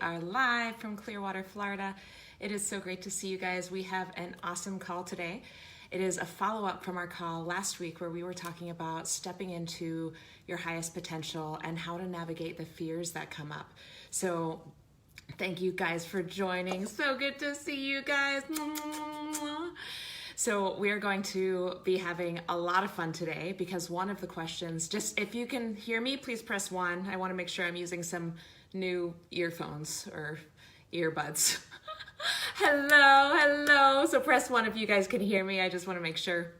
Are live from Clearwater, Florida. It is so great to see you guys. We have an awesome call today. It is a follow-up from our call last week where we were talking about stepping into your highest potential and how to navigate the fears that come up. So thank you guys for joining. So good to see you guys. So we are going to be having a lot of fun today because one of the questions, just if you can hear me, please press 1. I want to make sure I'm using some new earphones or earbuds. Hello. So press 1 if you guys can hear me. I just want to make sure.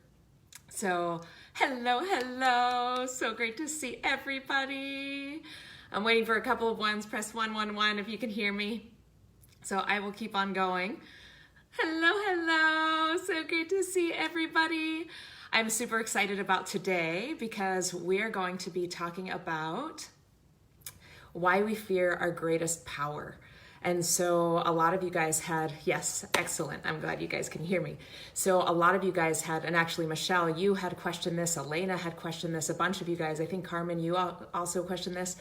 So hello. So great to see everybody. I'm waiting for a couple of ones. Press 1 if you can hear me. So I will keep on going. Hello. So great to see everybody. I'm super excited about today because we're going to be talking about why we fear our greatest power. And so a lot of you guys had, yes, excellent. I'm glad you guys can hear me. So a lot of you guys had, and actually Michelle, you had questioned this. Elena had questioned this. A bunch of you guys, I think Carmen, you also questioned this.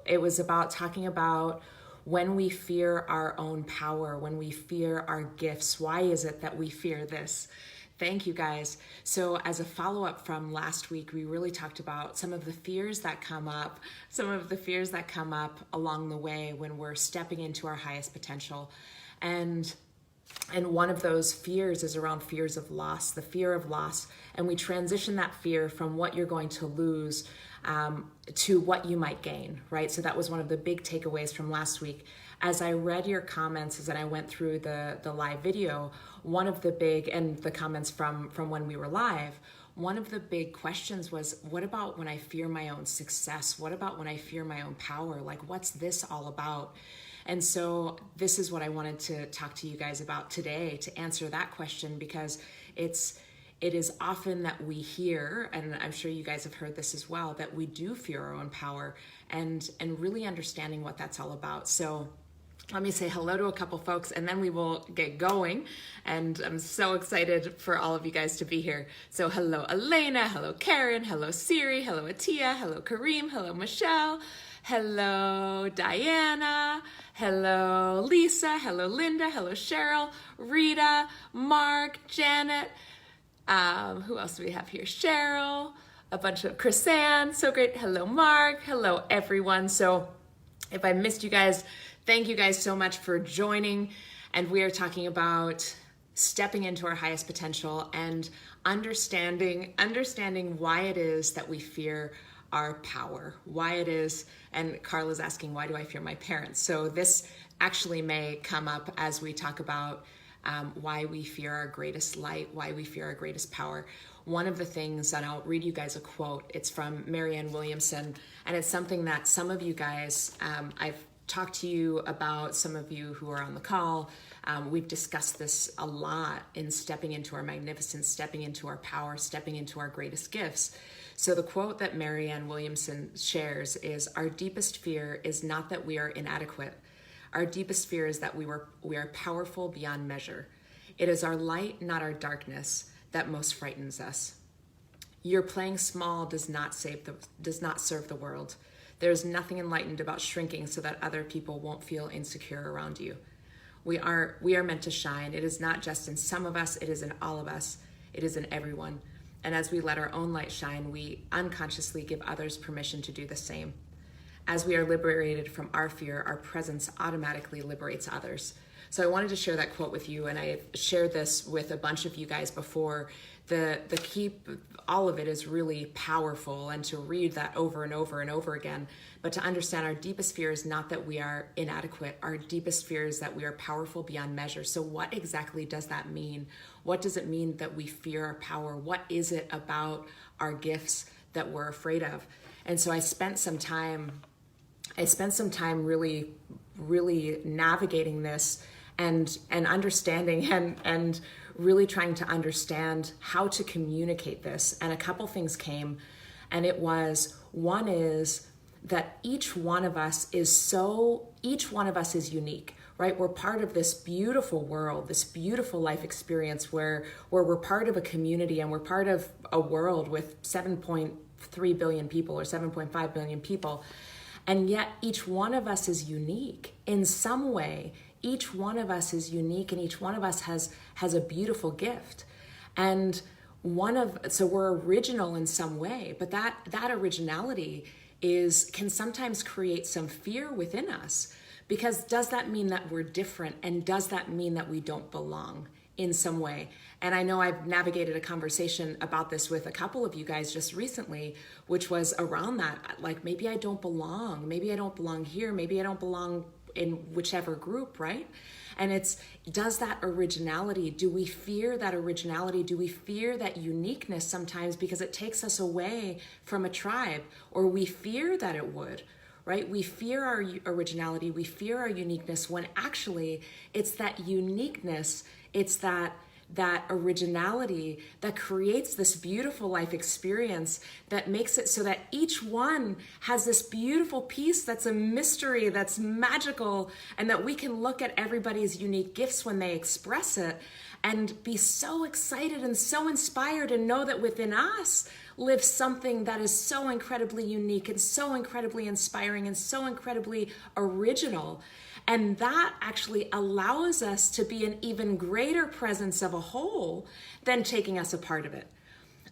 It was about talking about when we fear our own power, when we fear our gifts. Why is it that we fear this? Thank you guys. So as a follow-up from last week, we really talked about some of the fears that come up, along the way when we're stepping into our highest potential. And one of those fears is around fears of loss, the fear of loss. And we transition that fear from what you're going to lose to what you might gain, right? So that was one of the big takeaways from last week. As I read your comments, as I went through the live video, one of the big, and the comments from when we were live, one of the big questions was, what about when I fear my own success? What about when I fear my own power? Like, what's this all about? And so this is what I wanted to talk to you guys about today to answer that question, because it is often that we hear, and I'm sure you guys have heard this as well, that we do fear our own power, and really understanding what that's all about. So let me say hello to a couple folks and then we will get going. And I'm so excited for all of you guys to be here. So hello Elena, hello Karen, hello Siri, hello Atia, hello Kareem, hello Michelle, hello Diana, hello Lisa, hello Linda, hello Cheryl, Rita, Mark, Janet, who else do we have here? Cheryl, a bunch of Chrisanne, so great. Hello Mark, hello everyone. So if I missed you guys, thank you guys so much for joining. And we are talking about stepping into our highest potential and understanding why it is that we fear our power, why it is. And Carla's asking, why do I fear my parents? So this actually may come up as we talk about why we fear our greatest light, why we fear our greatest power. One of the things, and I'll read you guys a quote, it's from Marianne Williamson, and it's something that some of you guys, I've talked to you about, some of you who are on the call, we've discussed this a lot in stepping into our magnificence, stepping into our power, stepping into our greatest gifts. So the quote that Marianne Williamson shares is, our deepest fear is not that we are inadequate. Our deepest fear is that we are powerful beyond measure. It is our light, not our darkness, that most frightens us. Your playing small does not serve the world. There is nothing enlightened about shrinking so that other people won't feel insecure around you. We are meant to shine. It is not just in some of us, it is in all of us. It is in everyone. And as we let our own light shine, we unconsciously give others permission to do the same. As we are liberated from our fear, our presence automatically liberates others. So I wanted to share that quote with you, and I shared this with a bunch of you guys before. The key, all of it is really powerful, and to read that over and over and over again, but to understand our deepest fear is not that we are inadequate. Our deepest fear is that we are powerful beyond measure. So what exactly does that mean? What does it mean that we fear our power? What is it about our gifts that we're afraid of? And so I spent some time really navigating this and understanding and really trying to understand how to communicate this. And a couple things came, and it was, one is that each one of us is unique, right? We're part of this beautiful world, this beautiful life experience where we're part of a community, and we're part of a world with 7.3 billion people or 7.5 billion people. And yet each one of us is unique in some way. Each one of us is unique, and each one of us has a beautiful gift. And so we're original in some way, but that originality can sometimes create some fear within us, because does that mean that we're different, and does that mean that we don't belong in some way? And I know I've navigated a conversation about this with a couple of you guys just recently, which was around that, like, maybe I don't belong, maybe I don't belong here, maybe I don't belong in whichever group, right? And does that originality, do we fear that originality? Do we fear that uniqueness sometimes because it takes us away from a tribe, or we fear that it would, right? We fear our originality, we fear our uniqueness, when actually it's that uniqueness, it's that originality that creates this beautiful life experience, that makes it so that each one has this beautiful piece that's a mystery, that's magical, and that we can look at everybody's unique gifts when they express it and be so excited and so inspired, and know that within us lives something that is so incredibly unique and so incredibly inspiring and so incredibly original. And that actually allows us to be an even greater presence of a whole than taking us a part of it.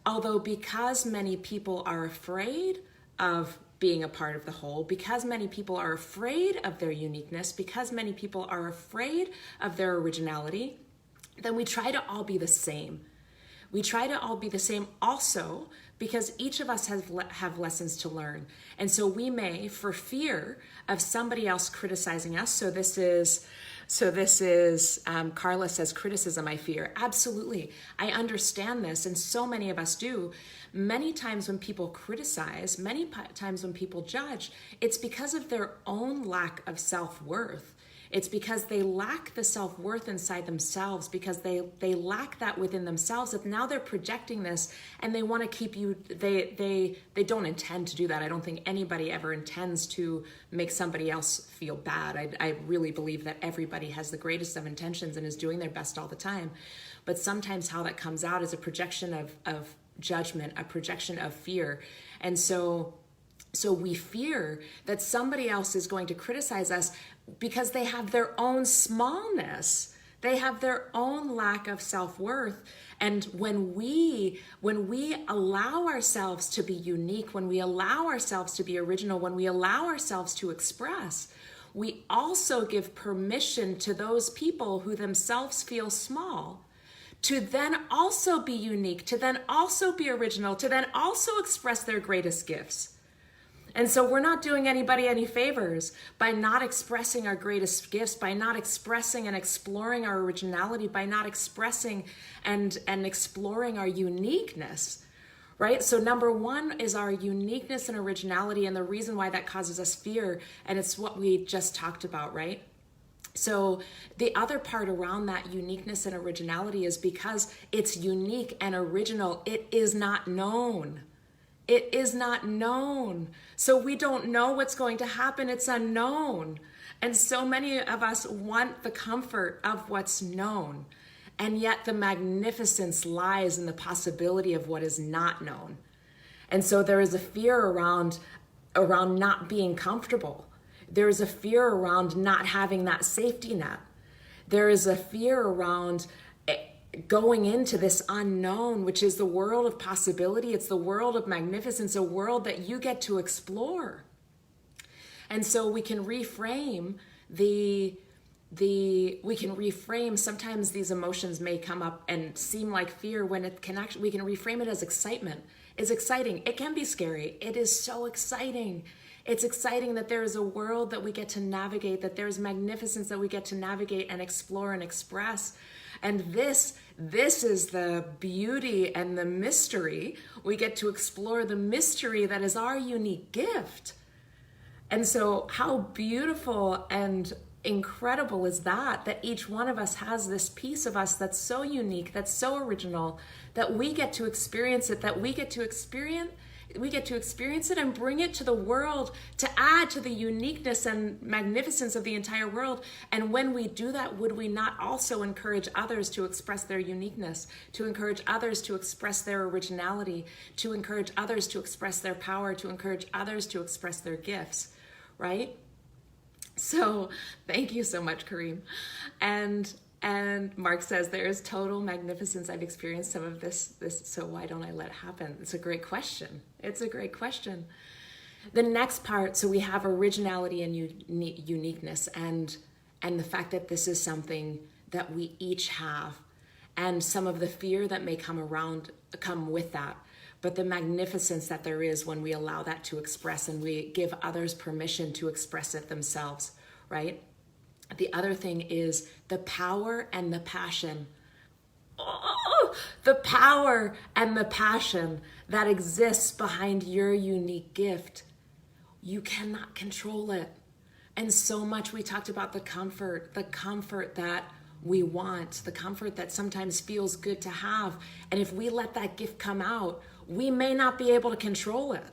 Although, because many people are afraid of being a part of the whole, because many people are afraid of their uniqueness, because many people are afraid of their originality, then we try to all be the same. We try to all be the same also because each of us have lessons to learn. And so we may, for fear of somebody else criticizing us, so this is Carla says, criticism I fear. Absolutely. I understand this, and so many of us do. Many times when people criticize, many times when people judge, it's because of their own lack of self-worth. It's because they lack the self-worth inside themselves, because they lack that within themselves, that now they're projecting this and they want to keep you, they don't intend to do that. I don't think anybody ever intends to make somebody else feel bad. I really believe that everybody has the greatest of intentions and is doing their best all the time. But sometimes how that comes out is a projection of judgment, a projection of fear. And so we fear that somebody else is going to criticize us because they have their own smallness. They have their own lack of self-worth. And when we allow ourselves to be unique, when we allow ourselves to be original, when we allow ourselves to express, we also give permission to those people who themselves feel small to then also be unique, to then also be original, to then also express their greatest gifts. And so we're not doing anybody any favors by not expressing our greatest gifts, by not expressing and exploring our originality, by not expressing and exploring our uniqueness, right? So number one is our uniqueness and originality, and the reason why that causes us fear, and it's what we just talked about, right? So the other part around that uniqueness and originality is because it's unique and original, it is not known. It is not known. So we don't know what's going to happen. It's unknown. And so many of us want the comfort of what's known. And yet the magnificence lies in the possibility of what is not known. And so there is a fear around not being comfortable. There is a fear around not having that safety net. There is a fear around going into this unknown, which is the world of possibility. It's the world of magnificence, a world that you get to explore. And so we can reframe sometimes these emotions may come up and seem like fear when it can actually, we can reframe it as excitement. It's exciting. It can be scary. It is so exciting. It's exciting that there is a world that we get to navigate, that there's magnificence that we get to navigate and explore and express. And this is the beauty and the mystery. We get to explore the mystery that is our unique gift. And so how beautiful and incredible is that each one of us has this piece of us that's so unique, that's so original, that we get to experience it, that we get to experience it and bring it to the world to add to the uniqueness and magnificence of the entire world. And when we do that, would we not also encourage others to express their uniqueness, to encourage others to express their originality, to encourage others to express their power, to encourage others to express their gifts, right? So thank you so much, Kareem. And Mark says, there is total magnificence. I've experienced some of this, so why don't I let it happen? It's a great question. It's a great question. The next part, so we have originality and uniqueness, and the fact that this is something that we each have, and some of the fear that may come with that, but the magnificence that there is when we allow that to express and we give others permission to express it themselves, right? The other thing is the power and the passion. Oh, the power and the passion that exists behind your unique gift. You cannot control it. And so much we talked about the comfort that we want, the comfort that sometimes feels good to have. And if we let that gift come out, we may not be able to control it.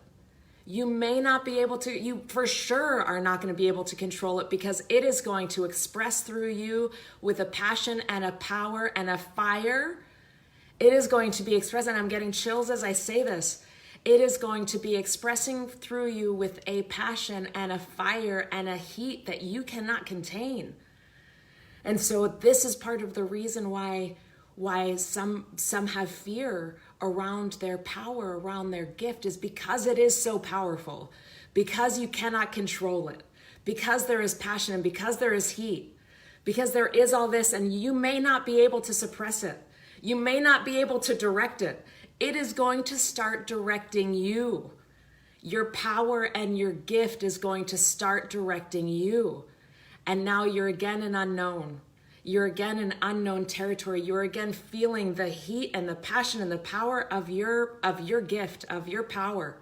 You may not be able to, you for sure are not going to be able to control it, because it is going to express through you with a passion and a power and a fire. It is going to be expressed, and I'm getting chills as I say this. It is going to be expressing through you with a passion and a fire and a heat that you cannot contain. And so this is part of the reason why some have fear around their power, around their gift, is because it is so powerful, because you cannot control it, because there is passion and because there is heat, because there is all this, and you may not be able to suppress it. You may not be able to direct it. It is going to start directing you. Your power and your gift is going to start directing you. And now you're again an unknown. You're again in unknown territory. You're again feeling the heat and the passion and the power of your gift, of your power.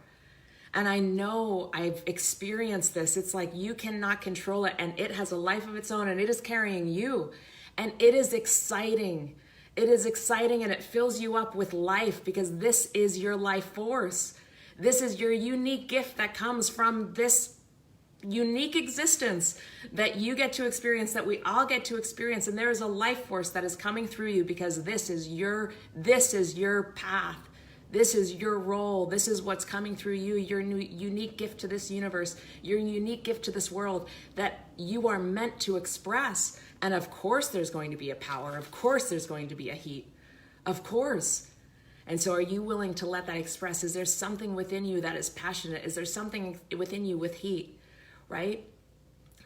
And I know I've experienced this. It's like you cannot control it, and it has a life of its own, and it is carrying you. And it is exciting. It is exciting, and it fills you up with life, because this is your life force. This is your unique gift that comes from this unique existence that you get to experience, that we all get to experience. And there is a life force that is coming through you, because this is your path. This is your role. This is what's coming through you, your unique gift to this universe, your unique gift to this world that you are meant to express. And of course there's going to be a power. Of course there's going to be a heat. Of course. And so are you willing to let that express? Is there something within you that is passionate? Is there something within you with heat? Right?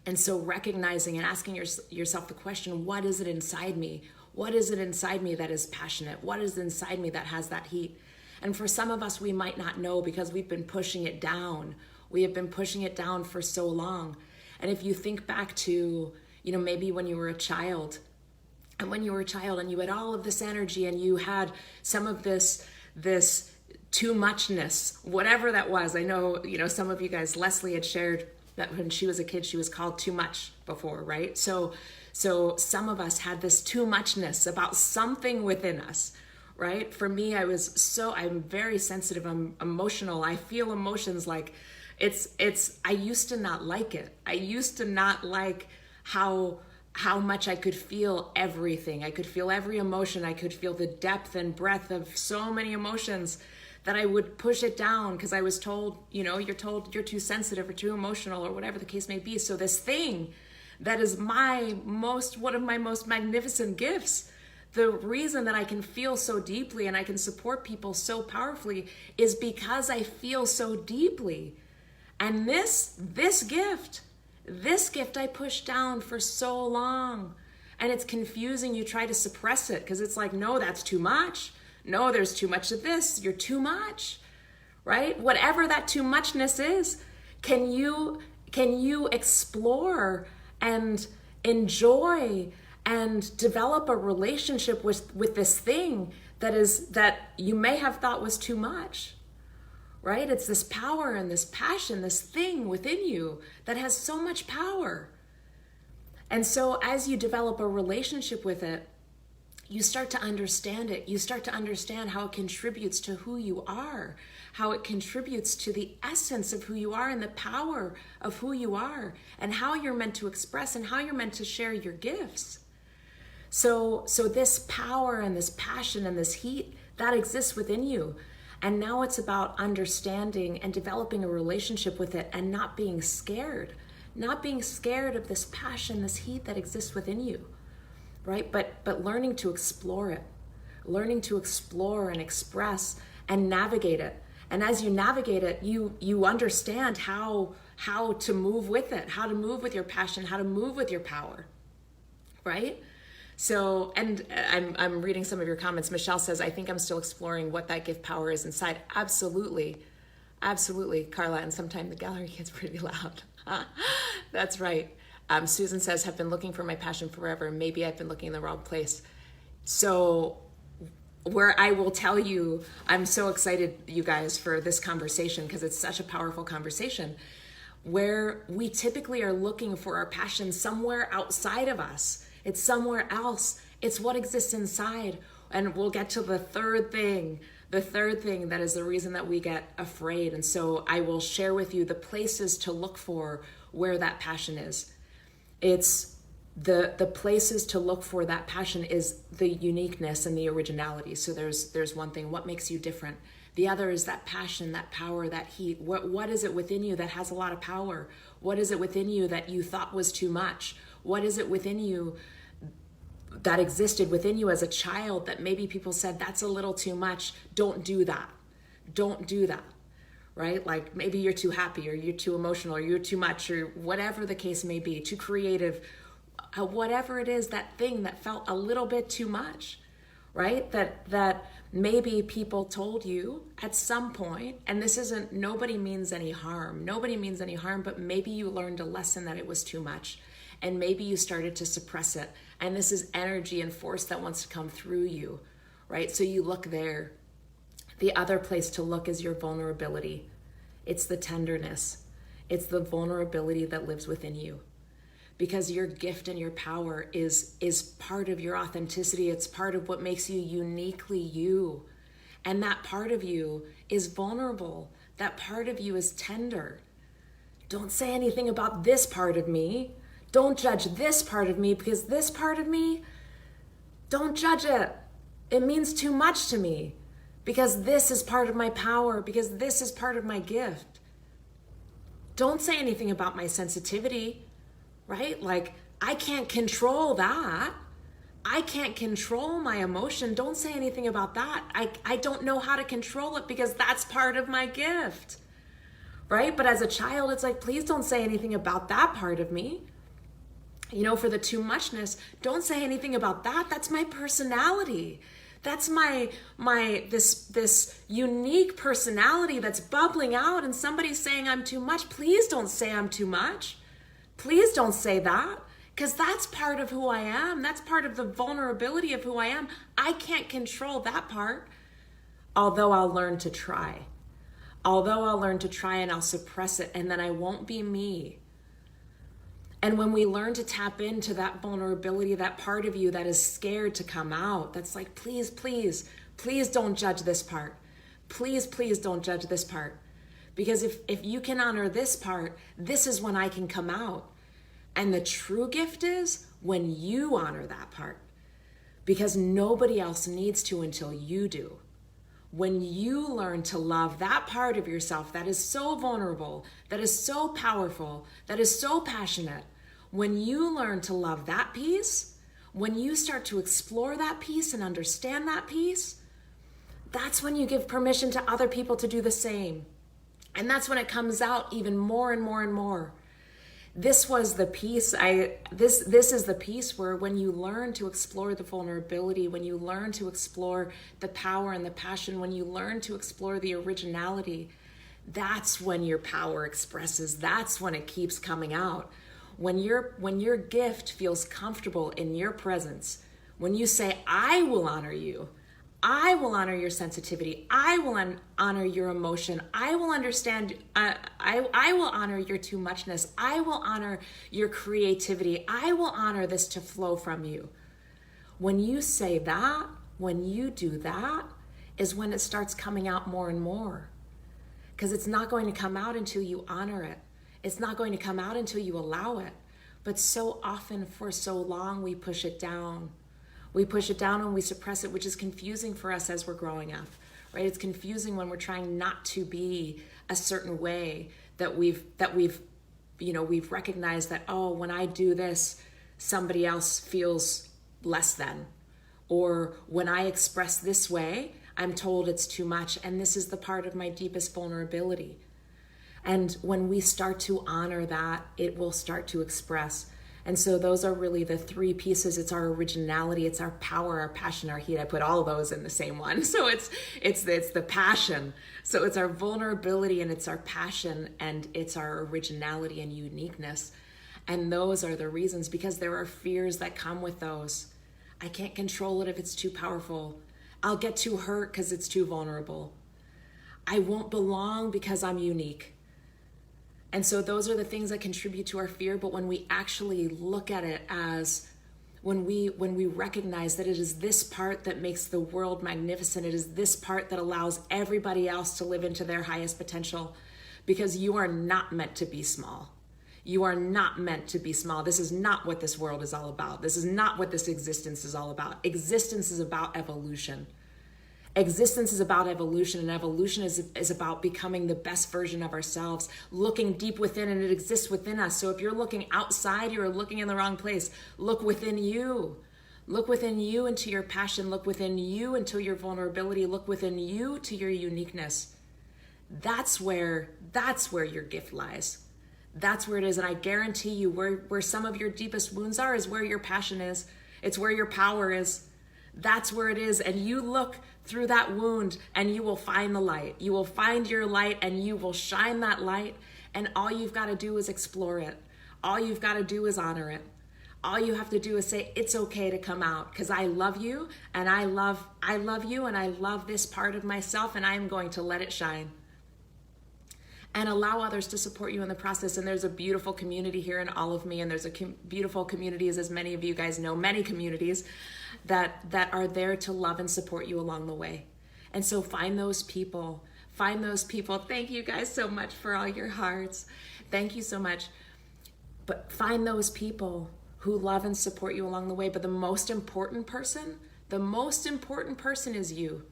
And so recognizing and asking yourself the question, what is it inside me? What is it inside me that is passionate? What is inside me that has that heat? And for some of us, we might not know, because we've been pushing it down. We have been pushing it down for so long. And if you think back to, maybe when you were a child, and when you were a child and you had all of this energy and you had some of this too muchness, whatever that was. I know, some of you guys, Leslie had shared that when she was a kid, she was called too much before, right? So some of us had this too muchness about something within us, right? For me, I'm very sensitive, I'm emotional. I feel emotions like I used to not like it. I used to not like how much I could feel everything. I could feel every emotion. I could feel the depth and breadth of so many emotions, that I would push it down because I was told, you're told you're too sensitive or too emotional or whatever the case may be. So this thing that is one of my most magnificent gifts, the reason that I can feel so deeply and I can support people so powerfully is because I feel so deeply. And this gift I pushed down for so long, and it's confusing. You try to suppress it because it's like, no, that's too much. No, there's too much of this. You're too much, right? Whatever that too muchness is, can you explore and enjoy and develop a relationship with this thing that you may have thought was too much, right? It's this power and this passion, this thing within you that has so much power. And so as you develop a relationship with it, you start to understand it. You start to understand how it contributes to who you are, how it contributes to the essence of who you are and the power of who you are, and how you're meant to express and how you're meant to share your gifts. So this power and this passion and this heat, that exists within you. And now it's about understanding and developing a relationship with it and not being scared. not being scared of this passion, this heat that exists within you, right? But learning to explore it, learning to explore and express and navigate it. And as you navigate it, you understand how to move with it, how to move with your passion, how to move with your power, right? So, and I'm reading some of your comments. Michelle says, I think I'm still exploring what that gift power is inside. Absolutely. Absolutely, Carla. And sometimes the gallery gets pretty loud. That's right. Susan says, have been looking for my passion forever. Maybe I've been looking in the wrong place. So where I will tell you, I'm so excited, you guys, for this conversation, because it's such a powerful conversation, where we typically are looking for our passion somewhere outside of us. It's somewhere else. It's what exists inside. And we'll get to the third thing that is the reason that we get afraid. And so I will share with you the places to look for where that passion is. It's the places to look for that passion is the uniqueness and the originality. So there's one thing, what makes you different? The other is that passion, that power, that heat. What is it within you that has a lot of power? What is it within you that you thought was too much? What is it within you that existed within you as a child that maybe people said, that's a little too much, don't do that. Don't do that, right? Like maybe you're too happy, or you're too emotional, or you're too much, or whatever the case may be, too creative, whatever it is, that thing that felt a little bit too much, right? That maybe people told you at some point, and this isn't, nobody means any harm, but maybe you learned a lesson that it was too much. And maybe you started to suppress it. And this is energy and force that wants to come through you, right? So you look there. The other place to look is your vulnerability. It's the tenderness. It's the vulnerability that lives within you. Because your gift and your power is part of your authenticity. It's part of what makes you uniquely you. And that part of you is vulnerable. That part of you is tender. Don't say anything about this part of me. Don't judge this part of me, because this part of me, don't judge it. It means too much to me, because this is part of my power, because this is part of my gift. Don't say anything about my sensitivity, right? Like, I can't control that. I can't control my emotion. Don't say anything about that. I don't know how to control it, because that's part of my gift, right? But as a child, it's like, please don't say anything about that part of me. You know, for the too muchness, don't say anything about that. That's my personality. That's this unique personality that's bubbling out, and somebody's saying I'm too much. Please don't say I'm too much. Please don't say that, because that's part of who I am. That's part of the vulnerability of who I am. I can't control that part, although I'll learn to try. And I'll suppress it, and then I won't be me. And when we learn to tap into that vulnerability, that part of you that is scared to come out, that's like, please, please, please don't judge this part. Please, please don't judge this part. Because if you can honor this part, this is when I can come out. And the true gift is when you honor that part. Because nobody else needs to until you do. When you learn to love that part of yourself that is so vulnerable, that is so powerful, that is so passionate, when you learn to love that piece, when you start to explore that piece and understand that piece, that's when you give permission to other people to do the same. And that's when it comes out even more and more and more. This was the piece, this is the piece where when you learn to explore the vulnerability, when you learn to explore the power and the passion, when you learn to explore the originality, that's when your power expresses. That's when it keeps coming out. When your gift feels comfortable in your presence, when you say, I will honor you, I will honor your sensitivity, I will honor your emotion, I will understand, I will honor your too muchness, I will honor your creativity, I will honor this to flow from you. When you say that, when you do that, is when it starts coming out more and more. Because it's not going to come out until you honor it. It's not going to come out until you allow it. But so often, for so long, we push it down. We push it down and we suppress it, which is confusing for us as we're growing up, right? It's confusing when we're trying not to be a certain way that we've we've recognized that, oh, when I do this, somebody else feels less than. Or when I express this way, I'm told it's too much. And this is the part of my deepest vulnerability. And when we start to honor that, it will start to express. And so those are really the three pieces. It's our originality, it's our power, our passion, our heat. I put all of those in the same one. So it's the passion. So it's our vulnerability and it's our passion and it's our originality and uniqueness. And those are the reasons, because there are fears that come with those. I can't control it if it's too powerful. I'll get too hurt because it's too vulnerable. I won't belong because I'm unique. And so those are the things that contribute to our fear. But when we actually look at it as, when we recognize that it is this part that makes the world magnificent, it is this part that allows everybody else to live into their highest potential, because you are not meant to be small. You are not meant to be small. This is not what this world is all about. This is not what this existence is all about. Existence is about evolution. Existence is about evolution, and evolution is about becoming the best version of ourselves, looking deep within, and it exists within us. So if you're looking outside, you're looking in the wrong place. Look within you. Look within you into your passion. Look within you into your vulnerability. Look within you to your uniqueness. That's where your gift lies. That's where it is. And I guarantee you, where some of your deepest wounds are is where your passion is. It's where your power is. That's where it is. And you look through that wound and you will find the light. You will find your light and you will shine that light. And all you've got to do is explore it. All you've got to do is honor it. All you have to do is say, it's okay to come out, because I love you and I love you and I love this part of myself, and I'm going to let it shine. And allow others to support you in the process. And there's a beautiful community here in All of Me, and there's a beautiful communities, as many of you guys know, many communities that are there to love and support you along the way. And so find those people. Find those people. Thank you guys so much for all your hearts. Thank you so much. But find those people who love and support you along the way. But the most important person is you.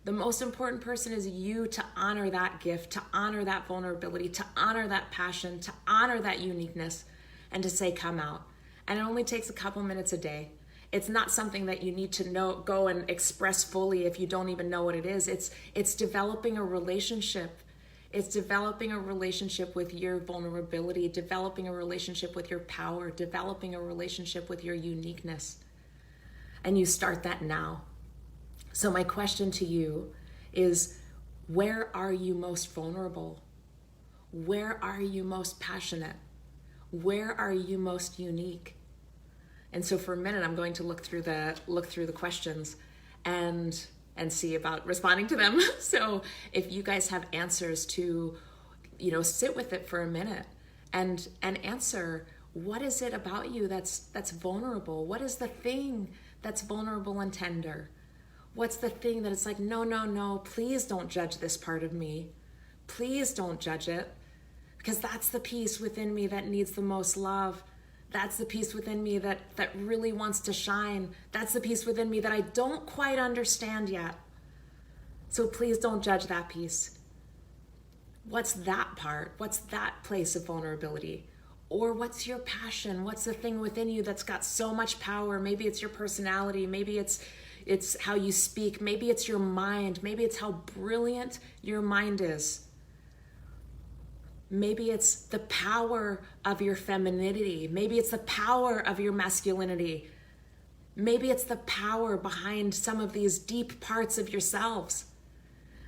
The most important person is you, to honor that gift, to honor that vulnerability, to honor that passion, to honor that uniqueness, and to say, come out. And it only takes a couple minutes a day. It's not something that you need to go and express fully if you don't even know what it is. It's developing a relationship. It's developing a relationship with your vulnerability, developing a relationship with your power, developing a relationship with your uniqueness. And you start that now. So my question to you is, where are you most vulnerable? Where are you most passionate? Where are you most unique? And so for a minute, I'm going to look through the questions and see about responding to them. So if you guys have answers to, sit with it for a minute and answer, what is it about you that's vulnerable? What is the thing that's vulnerable and tender? What's the thing that it's like, no, please don't judge this part of me. Please don't judge it, because that's the piece within me that needs the most love. That's the piece within me that really wants to shine. That's the piece within me that I don't quite understand yet. So please don't judge that piece. What's that part? What's that place of vulnerability? Or what's your passion? What's the thing within you that's got so much power? Maybe it's your personality. Maybe it's how you speak. Maybe it's your mind. Maybe it's how brilliant your mind is. Maybe it's the power of your femininity. Maybe it's the power of your masculinity. Maybe it's the power behind some of these deep parts of yourselves.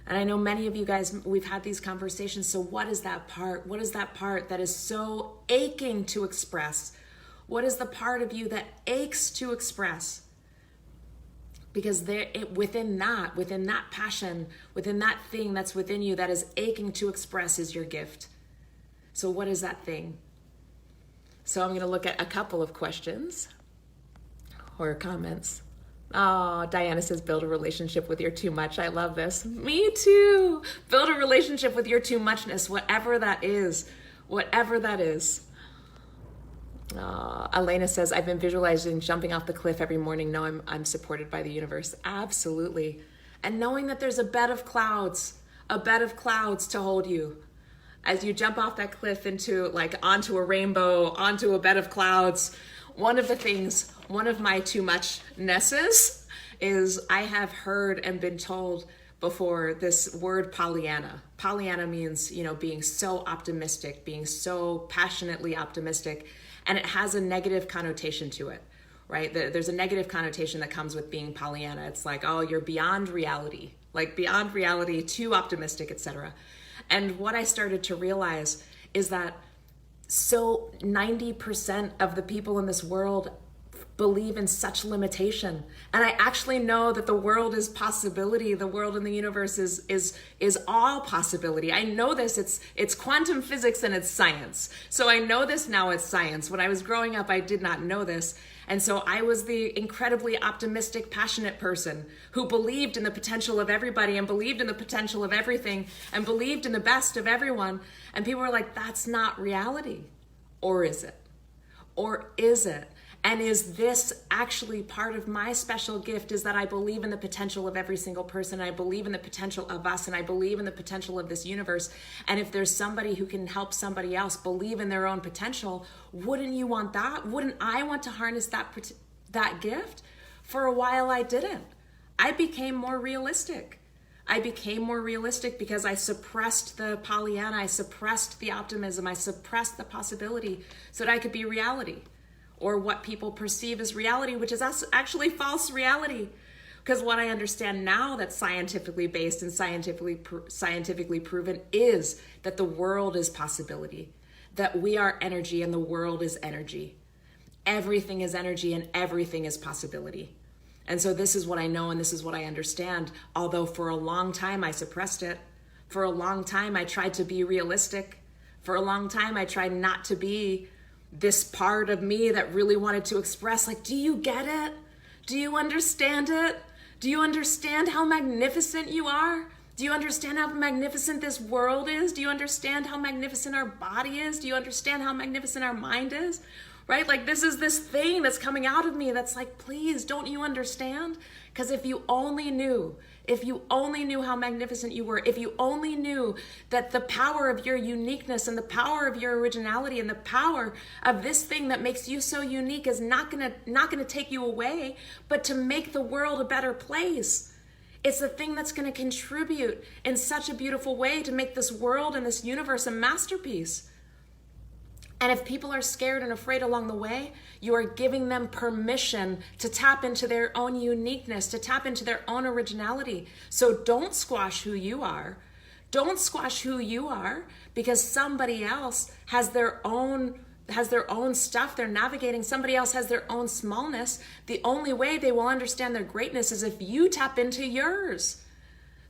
And I know many of you guys, we've had these conversations. So what is that part? What is that part that is so aching to express? What is the part of you that aches to express? Because within that passion, within that thing that's within you that is aching to express is your gift. So what is that thing? So I'm going to look at a couple of questions or comments. Oh, Diana says, build a relationship with your too much. I love this. Me too. Build a relationship with your too muchness, whatever that is. Whatever that is. Elena says, I've been visualizing jumping off the cliff every morning. Know I'm supported by the universe. Absolutely. And knowing that there's a bed of clouds to hold you. as you jump off that cliff into like onto a rainbow, onto a bed of clouds, one of my too muchnesses is I have heard and been told before this word Pollyanna. Pollyanna means, being so optimistic, being so passionately optimistic, and it has a negative connotation to it, right? There's a negative connotation that comes with being Pollyanna. It's like, oh, you're beyond reality, too optimistic, etc. And what I started to realize is that 90% of the people in this world believe in such limitation. And I actually know that the world is possibility. The world in the universe is all possibility. I know this. It's quantum physics and it's science. So I know this now, it's science. When I was growing up, I did not know this. And so I was the incredibly optimistic, passionate person who believed in the potential of everybody and believed in the potential of everything and believed in the best of everyone. And people were like, that's not reality. Or is it? Or is it? And is this actually part of my special gift, is that I believe in the potential of every single person. I believe in the potential of us, and I believe in the potential of this universe. And if there's somebody who can help somebody else believe in their own potential, wouldn't you want that? Wouldn't I want to harness that gift? For a while I didn't. I became more realistic. Because I suppressed the Pollyanna, I suppressed the optimism, I suppressed the possibility so that I could be reality. Or what people perceive as reality, which is actually false reality. Because what I understand now that's scientifically based and scientifically proven is that the world is possibility, that we are energy and the world is energy. Everything is energy and everything is possibility. And so this is what I know and this is what I understand, although for a long time I suppressed it. For a long time I tried to be realistic. For a long time I tried not to be this part of me that really wanted to express, like, do you get it? Do you understand it? Do you understand how magnificent you are? Do you understand how magnificent this world is? Do you understand how magnificent our body is? Do you understand how magnificent our mind is? Right? Like, this is this thing that's coming out of me that's like, please, don't you understand? Because if you only knew how magnificent you were, if you only knew that the power of your uniqueness and the power of your originality and the power of this thing that makes you so unique is not gonna take you away, but to make the world a better place. It's the thing that's gonna contribute in such a beautiful way to make this world and this universe a masterpiece. And if people are scared and afraid along the way, you are giving them permission to tap into their own uniqueness, to tap into their own originality. So don't squash who you are. Don't squash who you are because somebody else has their own stuff they're navigating. Somebody else has their own smallness. The only way they will understand their greatness is if you tap into yours.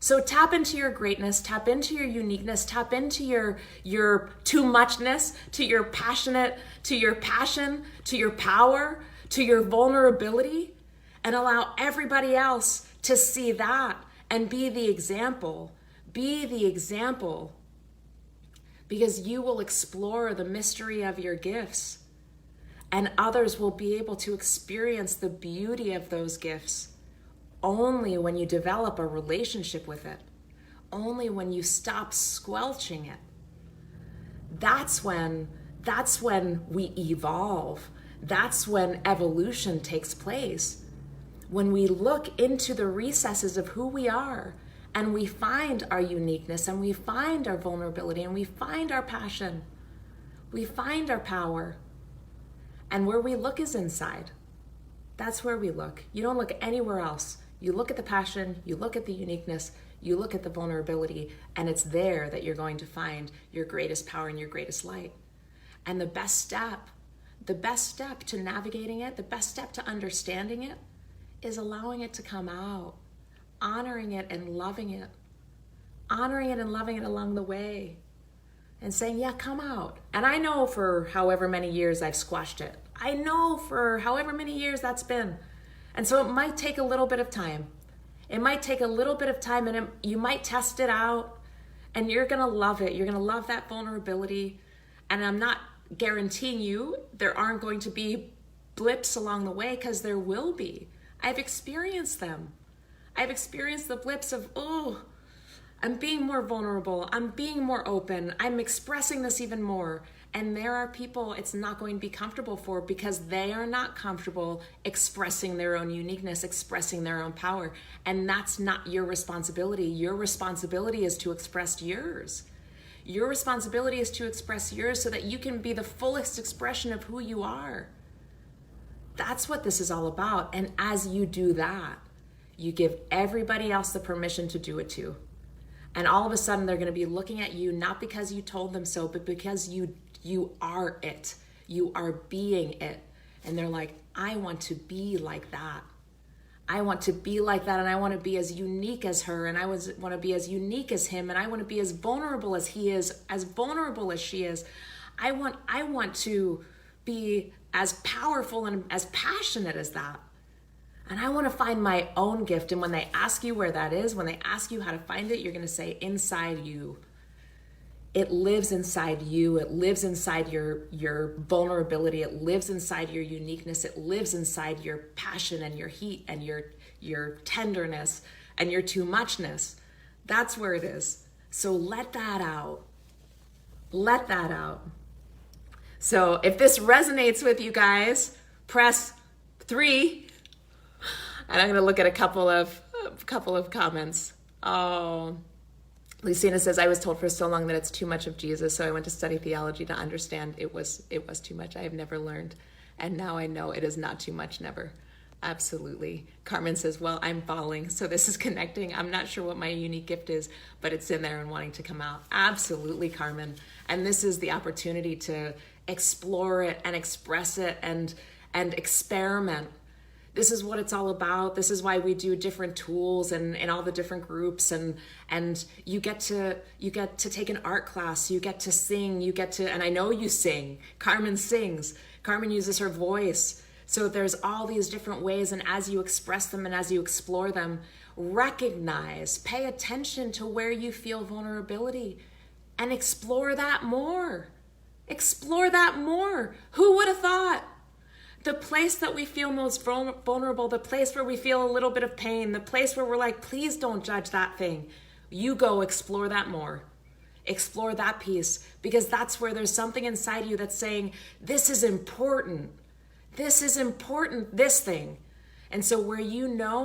So tap into your greatness, tap into your uniqueness, tap into your too muchness, to your passionate, to your passion, to your power, to your vulnerability, and allow everybody else to see that and be the example. Be the example, because you will explore the mystery of your gifts, and others will be able to experience the beauty of those gifts. Only when you develop a relationship with it, only when you stop squelching it. That's when we evolve. That's when evolution takes place. When we look into the recesses of who we are and we find our uniqueness and we find our vulnerability and we find our passion, we find our power. And where we look is inside. That's where we look. You don't look anywhere else. You look at the passion, you look at the uniqueness, you look at the vulnerability, and it's there that you're going to find your greatest power and your greatest light. And the best step to navigating it, the best step to understanding it, is allowing it to come out, honoring it and loving it along the way, and saying, yeah, come out. And I know for however many years I've squashed it. I know for however many years that's been. And so it might take a little bit of time. And you might test it out and you're going to love it. You're going to love that vulnerability. And I'm not guaranteeing you there aren't going to be blips along the way, because there will be. I've experienced them. I've experienced the blips of, I'm being more vulnerable. I'm being more open. I'm expressing this even more. And there are people it's not going to be comfortable for because they are not comfortable expressing their own uniqueness, expressing their own power. And that's not your responsibility. Your responsibility is to express yours. Your responsibility is to express yours so that you can be the fullest expression of who you are. That's what this is all about. And as you do that, you give everybody else the permission to do it too. And all of a sudden they're going to be looking at you, not because you told them so, but because you are it. You are being it. And they're like, I want to be like that. I want to be like that, and I want to be as unique as her, and I want to be as unique as him, and I want to be as vulnerable as he is, as vulnerable as she is. I want to be as powerful and as passionate as that. And I want to find my own gift. And when they ask you where that is, when they ask you how to find it, you're going to say, inside you. It lives inside you. It lives inside your vulnerability. It lives inside your uniqueness. It lives inside your passion and your heat and your tenderness and your too muchness. That's where it is. So let that out. Let that out. So if this resonates with you guys, press 3. And I'm going to look at a couple of comments. Oh, Lucina says, I was told for so long that it's too much of Jesus, so I went to study theology to understand it was too much. I have never learned, and now I know it is not too much, never. Absolutely. Carmen says, well, I'm falling, so this is connecting. I'm not sure what my unique gift is, but it's in there and wanting to come out. Absolutely, Carmen. And this is the opportunity to explore it and express it and experiment. This is what it's all about. This is why we do different tools and all the different groups, and you get to take an art class, you get to sing, and I know you sing. Carmen sings. Carmen uses her voice. So there's all these different ways, and as you express them and as you explore them, recognize, pay attention to where you feel vulnerability and explore that more. Explore that more. Who would have thought? The place that we feel most vulnerable, the place where we feel a little bit of pain, the place where we're like, please don't judge that thing. You go explore that more. Explore that piece, because that's where there's something inside you that's saying, this is important. This is important, this thing. And so where you know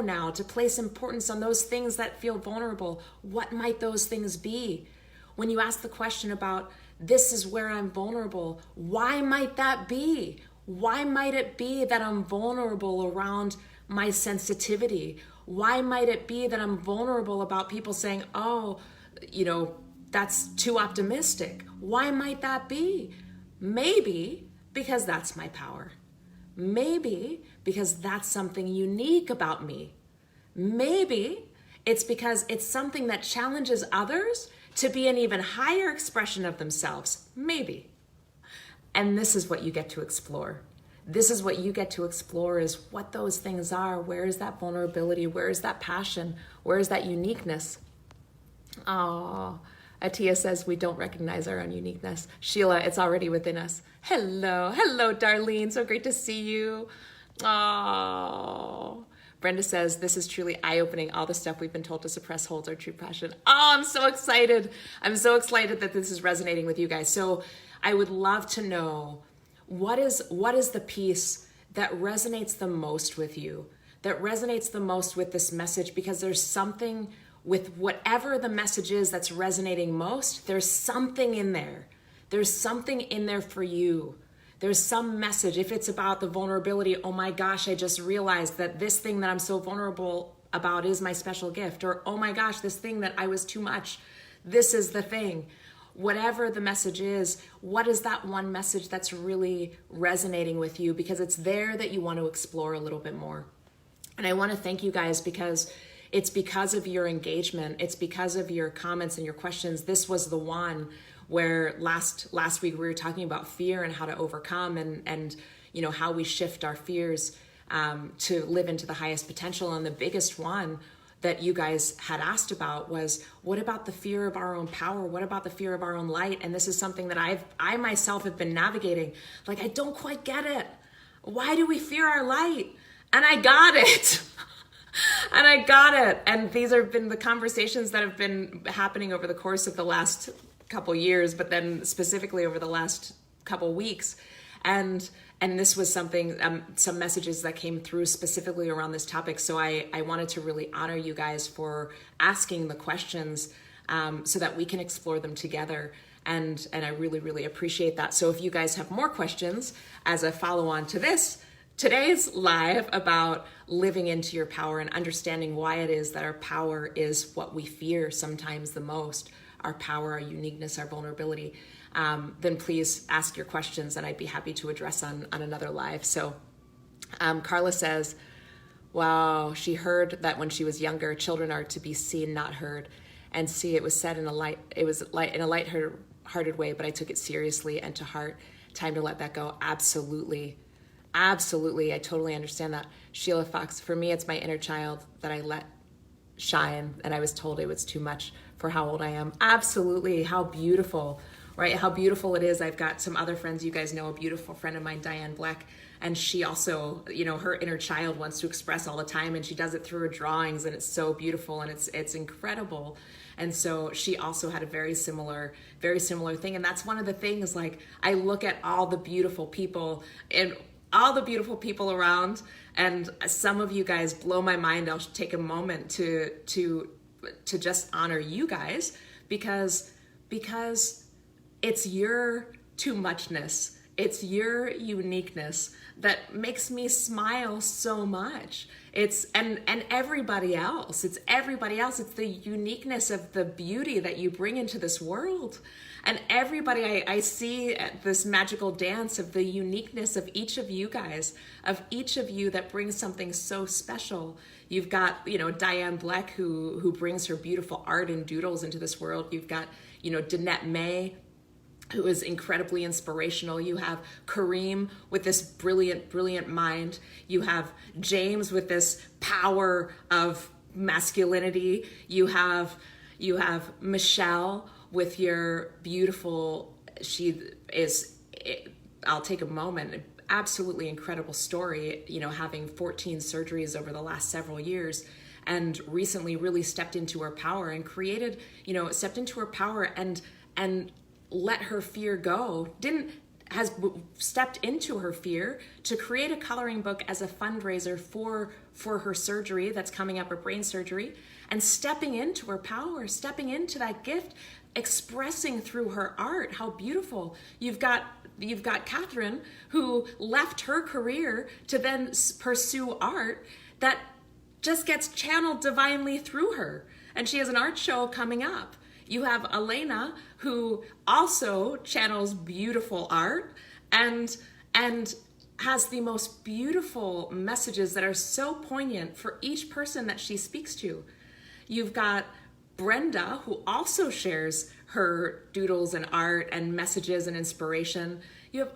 now to place importance on those things that feel vulnerable, what might those things be? When you ask the question about, this is where I'm vulnerable, why might that be? Why might it be that I'm vulnerable around my sensitivity? Why might it be that I'm vulnerable about people saying, oh, that's too optimistic? Why might that be? Maybe because that's my power. Maybe because that's something unique about me. Maybe it's because it's something that challenges others to be an even higher expression of themselves. Maybe. And this is what you get to explore. This is what you get to explore, is what those things are. Where is that vulnerability? Where is that passion? Where is that uniqueness? Oh, Atia says we don't recognize our own uniqueness. Sheila, it's already within us. Hello, Darlene. So great to see you. Oh. Brenda says, this is truly eye-opening. All the stuff we've been told to suppress holds our true passion. Oh, I'm so excited. I'm so excited that this is resonating with you guys. So I would love to know, what is the piece that resonates the most with you, that resonates the most with this message? Because there's something with whatever the message is that's resonating most, there's something in there. There's something in there for you. There's some message. If it's about the vulnerability, oh my gosh, I just realized that this thing that I'm so vulnerable about is my special gift. Or, oh my gosh, this thing that I was too much, this is the thing. Whatever the message is, what is that one message that's really resonating with you? Because it's there that you want to explore a little bit more. And I want to thank you guys, because it's because of your engagement. It's because of your comments and your questions. This was the one where last week we were talking about fear and how to overcome and how we shift our fears to live into the highest potential. And the biggest one that you guys had asked about was, what about the fear of our own power? What about the fear of our own light? And this is something that I myself have been navigating. Like, I don't quite get it. Why do we fear our light? And I got it. And I got it. And these have been the conversations that have been happening over the course of the last couple years, but then specifically over the last couple weeks. And this was something, some messages that came through specifically around this topic. So I wanted to really honor you guys for asking the questions so that we can explore them together. And I really, really appreciate that. So if you guys have more questions as a follow-on to today's live about living into your power and understanding why it is that our power is what we fear sometimes the most, our power, our uniqueness, our vulnerability, then please ask your questions and I'd be happy to address on another live. So Carla says, wow, she heard that when she was younger, children are to be seen, not heard. And see, it was said in a light-hearted way, but I took it seriously and to heart. Time to let that go. Absolutely. Absolutely. I totally understand that. Sheila Fox, for me, it's my inner child that I let shine, and I was told it was too much for how old I am. Absolutely. How beautiful, right? How beautiful it is. I've got some other friends. You guys know a beautiful friend of mine, Diane Black, and she also, her inner child wants to express all the time, and she does it through her drawings, and it's so beautiful, and it's incredible. And so she also had a very similar thing. And that's one of the things, like, I look at all the beautiful people and all the beautiful people around, and some of you guys blow my mind. I'll take a moment to just honor you guys because it's your too muchness. It's your uniqueness that makes me smile so much. And everybody else. It's everybody else. It's the uniqueness of the beauty that you bring into this world. And everybody, I see this magical dance of the uniqueness of each of you guys, of each of you that brings something so special. You've got, Diane Black, who brings her beautiful art and doodles into this world. You've got, Danette May, who is incredibly inspirational. You have Kareem with this brilliant mind. You have James with this power of masculinity. You have Michelle with your beautiful, I'll take a moment, absolutely incredible story, having 14 surgeries over the last several years, and recently really stepped into her power and stepped into her power and let her fear go, has stepped into her fear to create a coloring book as a fundraiser for her surgery that's coming up, her brain surgery, and stepping into her power, stepping into that gift, expressing through her art. How beautiful. You've got Catherine, who left her career to then pursue art that just gets channeled divinely through her. And she has an art show coming up. You have Elena, who also channels beautiful art and has the most beautiful messages that are so poignant for each person that she speaks to. You've got Brenda, who also shares her doodles and art and messages and inspiration. You have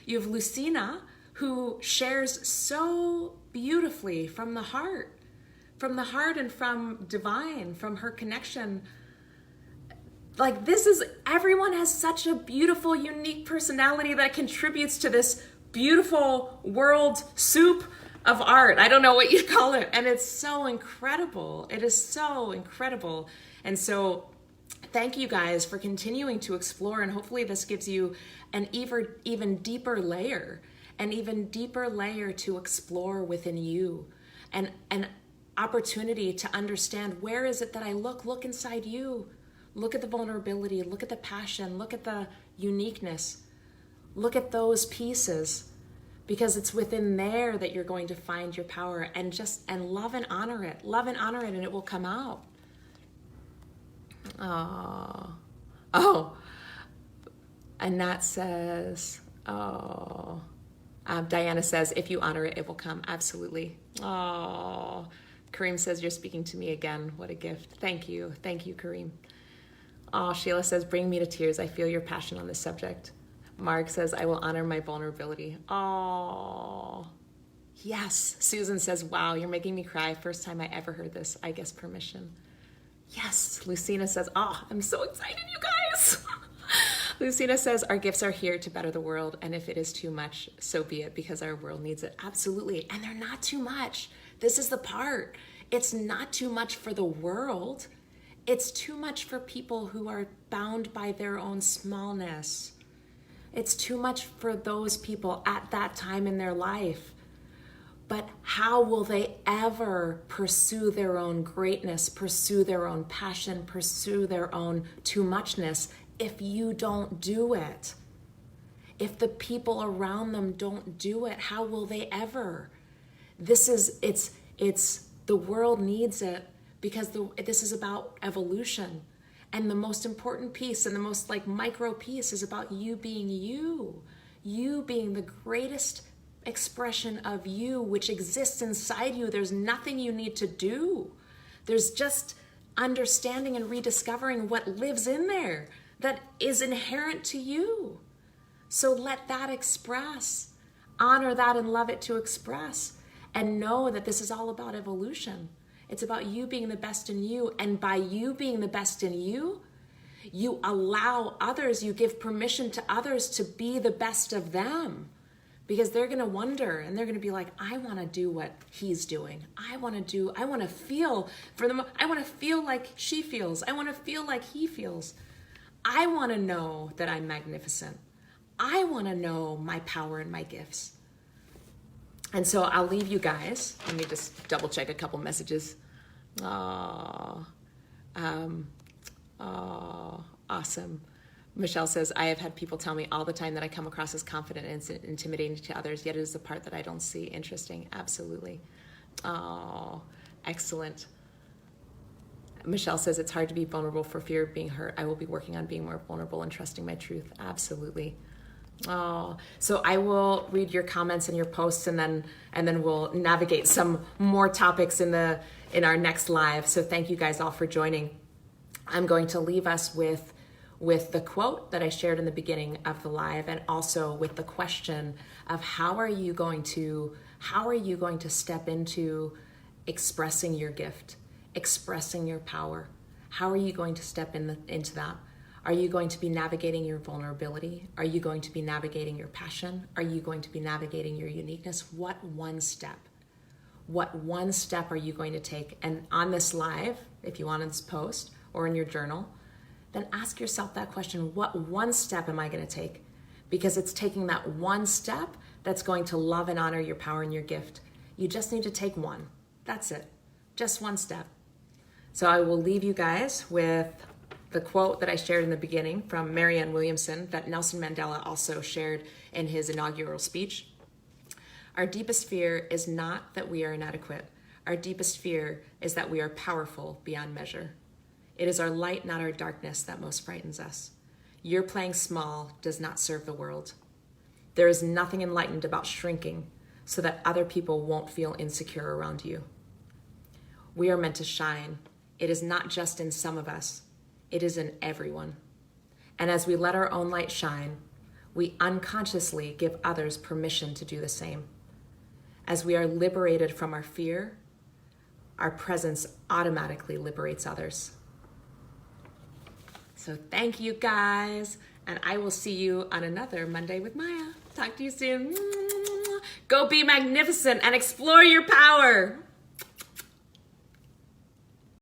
Lucina, who shares so beautifully from the heart and from divine, from her connection. Like, everyone has such a beautiful, unique personality that contributes to this beautiful world soup of art. I don't know what you'd call it. And it's so incredible. It is so incredible. And so thank you guys for continuing to explore. And hopefully this gives you an even deeper layer, to explore within you, and an opportunity to understand, where is it that I look inside you. Look at the vulnerability, look at the passion, look at the uniqueness, look at those pieces, because it's within there that you're going to find your power, and love and honor it, and it will come out. Oh, and that says, Diana says, if you honor it, it will come. Absolutely. Oh, Kareem says, you're speaking to me again. What a gift. Thank you, Kareem. Oh, Sheila says, bring me to tears. I feel your passion on this subject. Mark says, I will honor my vulnerability. Oh, yes. Susan says, wow, you're making me cry. First time I ever heard this. I guess permission. Yes. Lucina says, oh, I'm so excited, you guys. Lucina says, our gifts are here to better the world. And if it is too much, so be it, because our world needs it. Absolutely. And they're not too much. This is the part. It's not too much for the world. It's too much for people who are bound by their own smallness. It's too much for those people at that time in their life. But how will they ever pursue their own greatness, pursue their own passion, pursue their own too muchness if you don't do it? If the people around them don't do it, how will they ever? It's the world needs it because this is about evolution. And the most important piece and the most micro piece is about you being you. You being the greatest expression of you, which exists inside you. There's nothing you need to do. There's just understanding and rediscovering what lives in there that is inherent to you. So let that express. Honor that and love it to express. And know that this is all about evolution. It's about you being the best in you. And by you being the best in you, you allow others, you give permission to others to be the best of them. Because they're going to wonder and they're going to be like, I want to do what he's doing. I want to feel for them. I want to feel like she feels. I want to feel like he feels. I want to know that I'm magnificent. I want to know my power and my gifts. And so I'll leave you guys. Let me just double check a couple messages. Awesome. Michelle says, I have had people tell me all the time that I come across as confident and intimidating to others, yet it is the part that I don't see. Interesting. Absolutely. Oh, excellent. Michelle says, it's hard to be vulnerable for fear of being hurt. I will be working on being more vulnerable and trusting my truth. Absolutely. Oh, so I will read your comments and your posts and then we'll navigate some more topics in our next live. So thank you guys all for joining. I'm going to leave us with the quote that I shared in the beginning of the live, and also with the question of how are you going to step into expressing your gift, expressing your power? How are you going to step into that? Are you going to be navigating your vulnerability? Are you going to be navigating your passion? Are you going to be navigating your uniqueness? What one step are you going to take? And on this live, if you want on this post or in your journal, then ask yourself that question, what one step am I going to take? Because it's taking that one step that's going to love and honor your power and your gift. You just need to take one. That's it. Just one step. So I will leave you guys with the quote that I shared in the beginning from Marianne Williamson that Nelson Mandela also shared in his inaugural speech. Our deepest fear is not that we are inadequate. Our deepest fear is that we are powerful beyond measure. It is our light, not our darkness, that most frightens us. Your playing small does not serve the world. There is nothing enlightened about shrinking so that other people won't feel insecure around you. We are meant to shine. It is not just in some of us. It is in everyone. And as we let our own light shine, we unconsciously give others permission to do the same. As we are liberated from our fear, our presence automatically liberates others. So thank you guys, and I will see you on another Monday with Maya. Talk to you soon. Go be magnificent and explore your power.